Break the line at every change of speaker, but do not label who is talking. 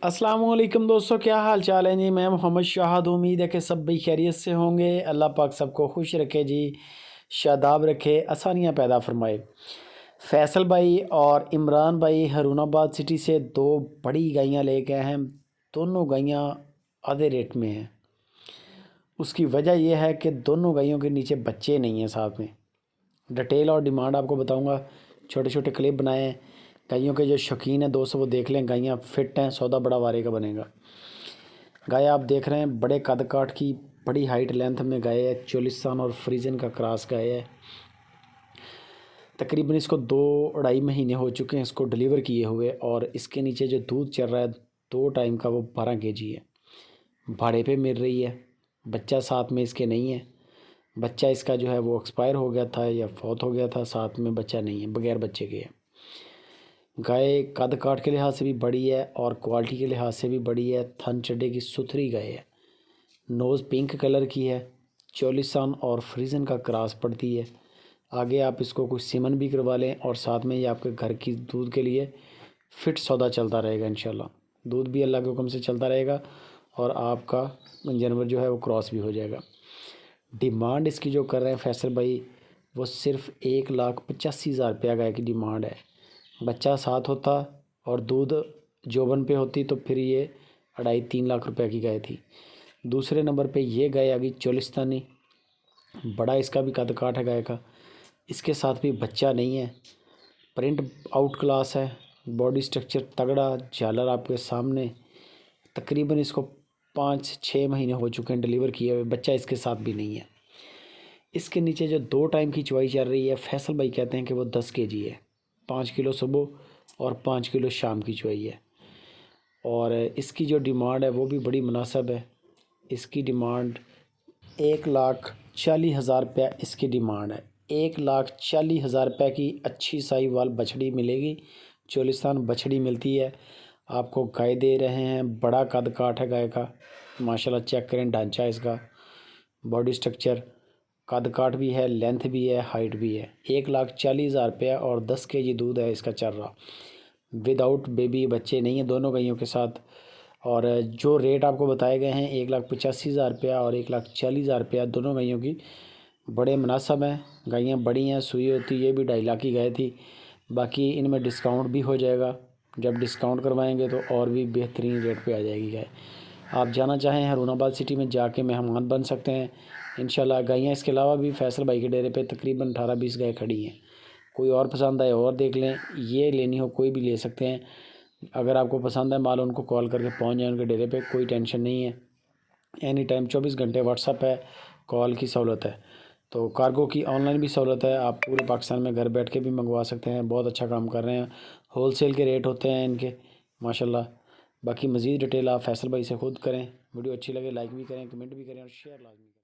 अस्सलामुअलैकुम दोस्तों, क्या हाल चाल है जी। मैं मोहम्मद शाहद। उम्मीद है कि सब भी खैरियत से होंगे। अल्लाह पाक सबको खुश रखे जी, शादाब रखे, आसानियाँ पैदा फरमाए। फैसल भाई और इमरान भाई हरुणाबाद सिटी से दो बड़ी गायें लेके आए हैं। दोनों गायें आधे रेट में हैं। उसकी वजह यह है कि दोनों गायों के नीचे बच्चे नहीं हैं साथ में। डिटेल और डिमांड आपको बताऊंगा। छोटे छोटे क्लिप बनाए हैं। गायों के जो शौकीन हैं दोस्तों वो देख लें, गायें फिट हैं, सौदा बड़ा वारे का बनेगा। गाय आप देख रहे हैं बड़े कद काठ की, बड़ी हाइट लेंथ में गाय है। चोलिस्तान और फ्रीजन का क्रॉस गाय है। तकरीबन इसको 2-2.5 महीने हो चुके हैं इसको डिलीवर किए हुए, और इसके नीचे जो दूध चल रहा है 2 टाइम का वो 12 kg है। भाड़े पे मिल रही है। बच्चा साथ में इसके नहीं है। बच्चा इसका जो है वो एक्सपायर हो गया था या फौत हो गया था, साथ में बच्चा नहीं है, बगैर बच्चे के है। गाय कद काठ के लिहाज से भी बड़ी है और क्वालिटी के लिहाज से भी बड़ी है। थन चड्डे की सुथरी गाय है। नोज़ पिंक कलर की है। चोलिस्तान और फ्रीजन का क्रॉस पड़ती है। आगे आप इसको कुछ सीमन भी करवा लें और साथ में ये आपके घर की दूध के लिए फ़िट सौदा चलता रहेगा इंशाल्लाह। दूध भी अल्लाह के हुक्म से चलता रहेगा और आपका जानवर जो है वो क्रॉस भी हो जाएगा। डिमांड इसकी जो कर रहे हैं फैसल भाई, वो सिर्फ 1,85,000 रुपया गाय की डिमांड है। बच्चा साथ होता और दूध जोबन पे होती तो फिर ये 2.5-3 लाख रुपए की गाय थी। दूसरे नंबर पे ये गाय आ गई चोलिस्तानी। बड़ा इसका भी कद काठ है गाय का। इसके साथ भी बच्चा नहीं है। प्रिंट आउट क्लास है। बॉडी स्ट्रक्चर तगड़ा, झालर आपके सामने। तकरीबन इसको 5-6 महीने हो चुके हैं डिलीवर किए हुए, बच्चा इसके साथ भी नहीं है। इसके नीचे जो 2 टाइम की चवाई चल रही है, फैसल भाई कहते हैं कि वो 10 kg है। 5 किलो सुबह और 5 किलो शाम की चवाई है। और इसकी जो डिमांड है वो भी बड़ी मुनासिब है। इसकी डिमांड 1,40,000 रुपया इसकी डिमांड है। 1,40,000 रुपये की अच्छी साहिवाल बछड़ी मिलेगी। चोलिस्तान बछड़ी मिलती है। आपको गाय दे रहे हैं, बड़ा कद काठ है गाय का माशाल्लाह। चेक करें ढांचा इसका, बॉडी स्ट्रक्चर, कद काठ भी है, लेंथ भी है, हाइट भी है। 1,40,000 रुपया और 10 kg दूध है इसका चल रहा। विदाउट बेबी, बच्चे नहीं है दोनों गायों के साथ। और जो रेट आपको बताए गए हैं 1,85,000 रुपया और 1,40,000 रुपया दोनों गायों की, बड़े मुनासिब हैं। गायें बड़ी हैं, सुई होती ये भी 2.5 लाख की गाय थी। बाकी इनमें डिस्काउंट भी हो जाएगा। जब डिस्काउंट करवाएंगे तो और भी बेहतरीन रेट पे आ जाएगी गाय। आप जाना चाहें हरुणाबाद सिटी में जाके मेहमान बन सकते हैं इंशाल्लाह। गायें इसके अलावा भी फैसल भाई के डेरे पे तकरीबन 18-20 गाय खड़ी हैं। कोई और पसंद आए और देख लें, ये लेनी हो कोई भी ले सकते हैं। अगर आपको पसंद है माल, उनको कॉल करके पहुंच जाए उनके डेरे पे, कोई टेंशन नहीं है। एनी टाइम 24 घंटे व्हाट्सअप है, कॉल की सहूलत है। तो कार्गो की ऑनलाइन भी सहूलत है। आप पूरे पाकिस्तान में घर बैठ के भी मंगवा सकते हैं। बहुत अच्छा काम कर रहे हैं। होलसेल के रेट होते हैं इनके माशाल्लाह। बाकी मज़ीद डिटेल आप फैसल भाई से खुद करें। वीडियो अच्छी लगे लाइक भी करें, कमेंट भी करें और शेयर लाजमी करें।